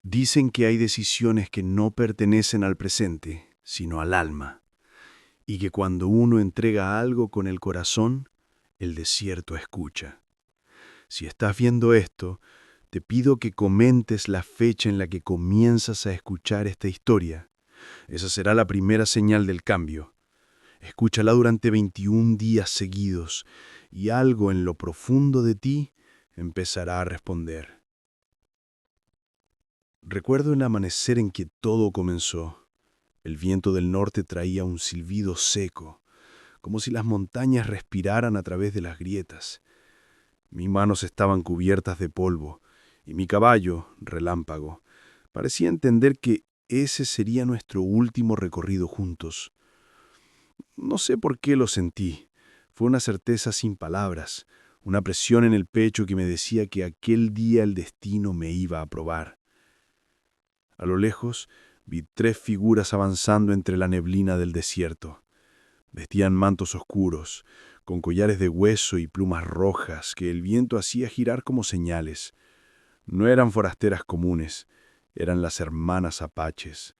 Dicen que hay decisiones que no pertenecen al presente, sino al alma, y que cuando uno entrega algo con el corazón, el desierto escucha. Si estás viendo esto, te pido que comentes la fecha en la que comienzas a escuchar esta historia. Esa será la primera señal del cambio. Escúchala durante 21 días seguidos y algo en lo profundo de ti empezará a responder. Recuerdo el amanecer en que todo comenzó. El viento del norte traía un silbido seco, como si las montañas respiraran a través de las grietas. Mis manos estaban cubiertas de polvo, y mi caballo, Relámpago, parecía entender que ese sería nuestro último recorrido juntos. No sé por qué lo sentí. Fue una certeza sin palabras, una presión en el pecho que me decía que aquel día el destino me iba a probar. A lo lejos vi 3 figuras avanzando entre la neblina del desierto. Vestían mantos oscuros, con collares de hueso y plumas rojas que el viento hacía girar como señales. No eran forasteras comunes, eran las hermanas apaches.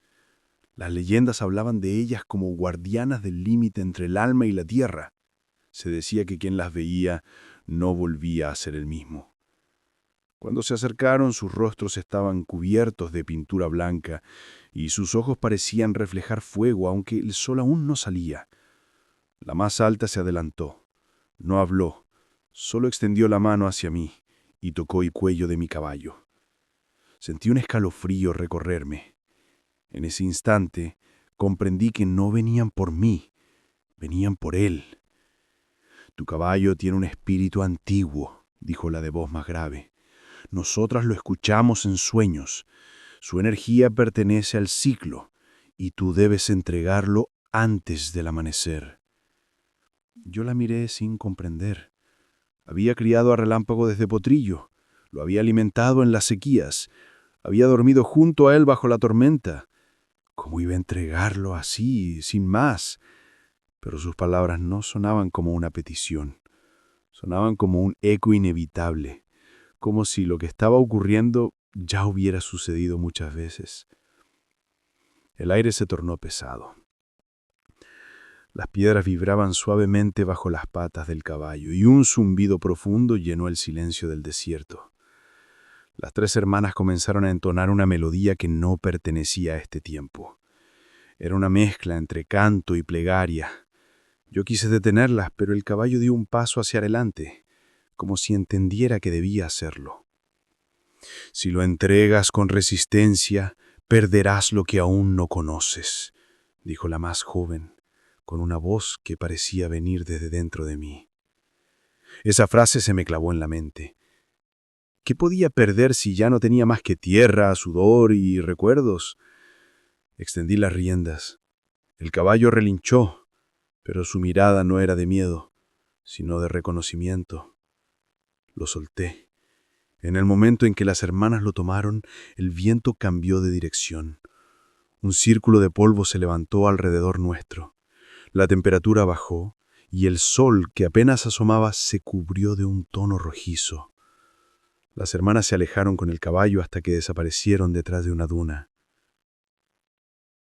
Las leyendas hablaban de ellas como guardianas del límite entre el alma y la tierra. Se decía que quien las veía no volvía a ser el mismo. Cuando se acercaron, sus rostros estaban cubiertos de pintura blanca y sus ojos parecían reflejar fuego, aunque el sol aún no salía. La más alta se adelantó. No habló, solo extendió la mano hacia mí y tocó el cuello de mi caballo. Sentí un escalofrío recorrerme. En ese instante comprendí que no venían por mí, venían por él. «Tu caballo tiene un espíritu antiguo», dijo la de voz más grave. «Nosotras lo escuchamos en sueños. Su energía pertenece al ciclo, y tú debes entregarlo antes del amanecer». Yo la miré sin comprender. Había criado a Relámpago desde potrillo, lo había alimentado en las sequías, había dormido junto a él bajo la tormenta. ¿Cómo iba a entregarlo así, sin más? Pero sus palabras no sonaban como una petición, sonaban como un eco inevitable, como si lo que estaba ocurriendo ya hubiera sucedido muchas veces. El aire se tornó pesado. Las piedras vibraban suavemente bajo las patas del caballo y un zumbido profundo llenó el silencio del desierto. Las 3 hermanas comenzaron a entonar una melodía que no pertenecía a este tiempo. Era una mezcla entre canto y plegaria. Yo quise detenerlas, pero el caballo dio un paso hacia adelante, como si entendiera que debía hacerlo. «Si lo entregas con resistencia, perderás lo que aún no conoces», dijo la más joven, con una voz que parecía venir desde dentro de mí. Esa frase se me clavó en la mente. ¿Qué podía perder si ya no tenía más que tierra, sudor y recuerdos? Extendí las riendas. El caballo relinchó, pero su mirada no era de miedo, sino de reconocimiento. Lo solté. En el momento en que las hermanas lo tomaron, el viento cambió de dirección. Un círculo de polvo se levantó alrededor nuestro. La temperatura bajó y el sol, que apenas asomaba, se cubrió de un tono rojizo. Las hermanas se alejaron con el caballo hasta que desaparecieron detrás de una duna.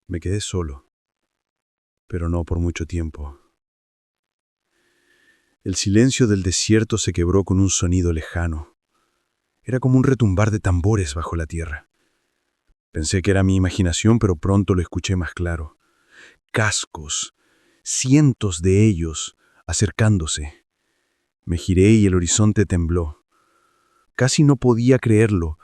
Me quedé solo, pero no por mucho tiempo. El silencio del desierto se quebró con un sonido lejano. Era como un retumbar de tambores bajo la tierra. Pensé que era mi imaginación, pero pronto lo escuché más claro. Cascos, cientos de ellos, acercándose. Me giré y el horizonte tembló. Casi no podía creerlo.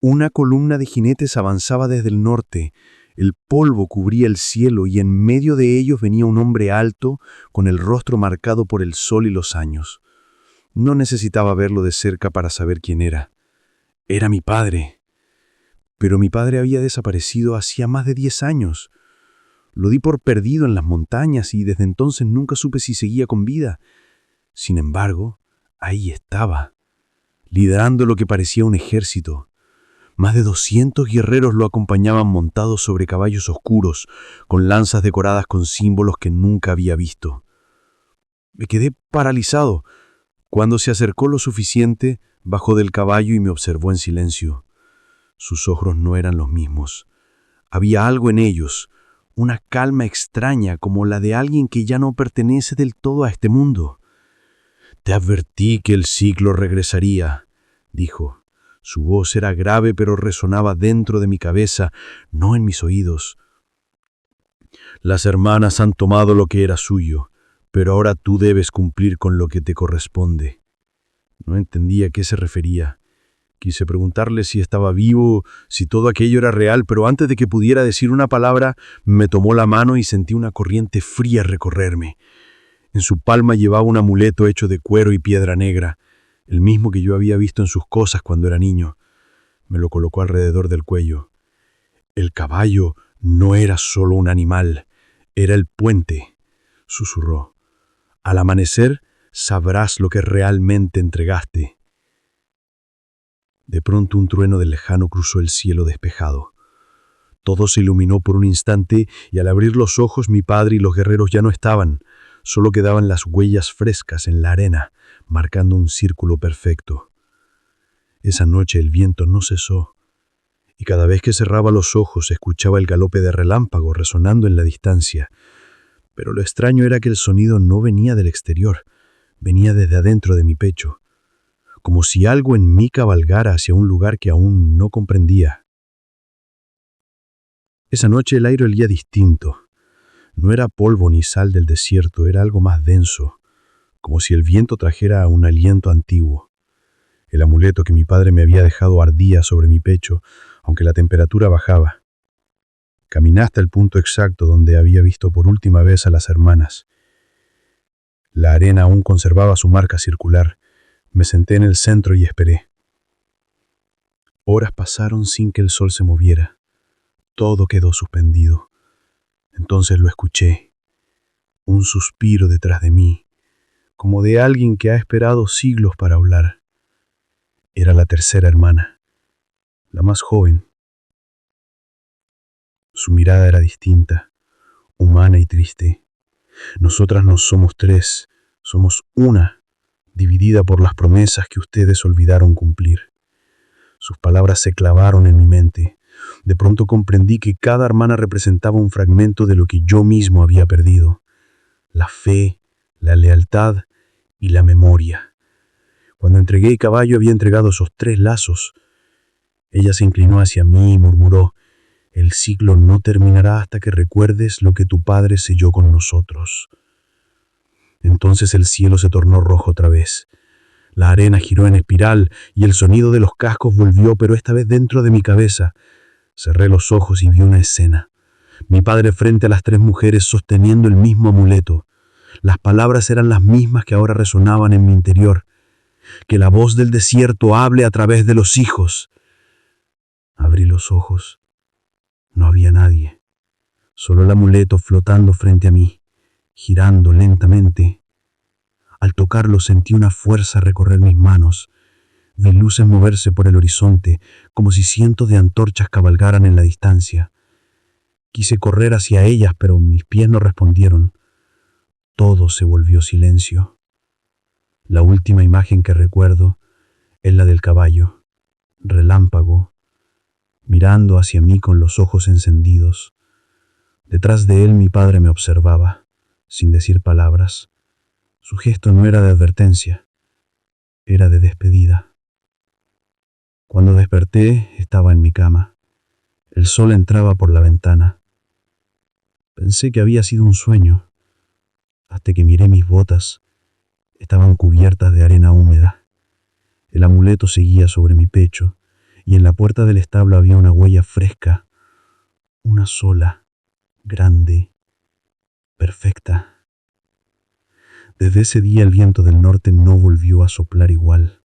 Una columna de jinetes avanzaba desde el norte. El polvo cubría el cielo y en medio de ellos venía un hombre alto, con el rostro marcado por el sol y los años. No necesitaba verlo de cerca para saber quién era. Era mi padre. Pero mi padre había desaparecido hacía más de 10 años. Lo di por perdido en las montañas y desde entonces nunca supe si seguía con vida. Sin embargo, ahí estaba, liderando lo que parecía un ejército. Más de 200 guerreros lo acompañaban montados sobre caballos oscuros, con lanzas decoradas con símbolos que nunca había visto. Me quedé paralizado. Cuando se acercó lo suficiente, bajó del caballo y me observó en silencio. Sus ojos no eran los mismos. Había algo en ellos, una calma extraña como la de alguien que ya no pertenece del todo a este mundo. «Te advertí que el ciclo regresaría», dijo. Su voz era grave pero resonaba dentro de mi cabeza, no en mis oídos. «Las hermanas han tomado lo que era suyo, pero ahora tú debes cumplir con lo que te corresponde». No entendía a qué se refería. Quise preguntarle si estaba vivo, si todo aquello era real, pero antes de que pudiera decir una palabra, me tomó la mano y sentí una corriente fría recorrerme. En su palma llevaba un amuleto hecho de cuero y piedra negra, el mismo que yo había visto en sus cosas cuando era niño. Me lo colocó alrededor del cuello. El caballo no era solo un animal, era el puente, susurró. Al amanecer sabrás lo que realmente entregaste. De pronto un trueno del lejano cruzó el cielo despejado. Todo se iluminó por un instante y al abrir los ojos mi padre y los guerreros ya no estaban. Solo quedaban las huellas frescas en la arena, marcando un círculo perfecto. Esa noche el viento no cesó, y cada vez que cerraba los ojos escuchaba el galope de relámpago resonando en la distancia. Pero lo extraño era que el sonido no venía del exterior, venía desde adentro de mi pecho, como si algo en mí cabalgara hacia un lugar que aún no comprendía. Esa noche el aire olía distinto. No era polvo ni sal del desierto, era algo más denso, como si el viento trajera un aliento antiguo. El amuleto que mi padre me había dejado ardía sobre mi pecho, aunque la temperatura bajaba. Caminé hasta el punto exacto donde había visto por última vez a las hermanas. La arena aún conservaba su marca circular. Me senté en el centro y esperé. Horas pasaron sin que el sol se moviera. Todo quedó suspendido. Entonces lo escuché. Un suspiro detrás de mí, como de alguien que ha esperado siglos para hablar. Era la tercera hermana, la más joven. Su mirada era distinta, humana y triste. Nosotras no somos tres, somos una, dividida por las promesas que ustedes olvidaron cumplir. Sus palabras se clavaron en mi mente. De pronto comprendí que cada hermana representaba un fragmento de lo que yo mismo había perdido. La fe, la lealtad y la memoria. Cuando entregué el caballo había entregado esos 3 lazos. Ella se inclinó hacia mí y murmuró: «El ciclo no terminará hasta que recuerdes lo que tu padre selló con nosotros». Entonces el cielo se tornó rojo otra vez. La arena giró en espiral y el sonido de los cascos volvió, pero esta vez dentro de mi cabeza. Cerré los ojos y vi una escena. Mi padre frente a las 3 mujeres sosteniendo el mismo amuleto. Las palabras eran las mismas que ahora resonaban en mi interior. Que la voz del desierto hable a través de los hijos. Abrí los ojos. No había nadie. Solo el amuleto flotando frente a mí, girando lentamente. Al tocarlo sentí una fuerza recorrer mis manos. Vi luces moverse por el horizonte, como si cientos de antorchas cabalgaran en la distancia. Quise correr hacia ellas, pero mis pies no respondieron. Todo se volvió silencio. La última imagen que recuerdo es la del caballo, relámpago, mirando hacia mí con los ojos encendidos. Detrás de él mi padre me observaba, sin decir palabras. Su gesto no era de advertencia, era de despedida. Cuando desperté, estaba en mi cama. El sol entraba por la ventana. Pensé que había sido un sueño, hasta que miré mis botas. Estaban cubiertas de arena húmeda. El amuleto seguía sobre mi pecho, y en la puerta del establo había una huella fresca, una sola, grande, perfecta. Desde ese día el viento del norte no volvió a soplar igual.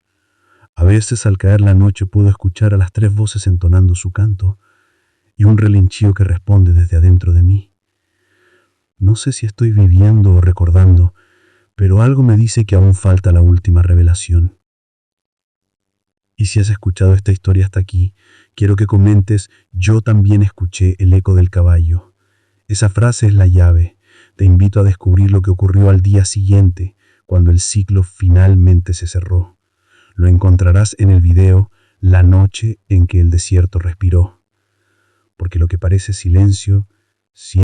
A veces al caer la noche puedo escuchar a las 3 voces entonando su canto y un relinchío que responde desde adentro de mí. No sé si estoy viviendo o recordando, pero algo me dice que aún falta la última revelación. Y si has escuchado esta historia hasta aquí, quiero que comentes: yo también escuché el eco del caballo. Esa frase es la llave. Te invito a descubrir lo que ocurrió al día siguiente, cuando el ciclo finalmente se cerró. Lo encontrarás en el video la noche en que el desierto respiró, porque lo que parece silencio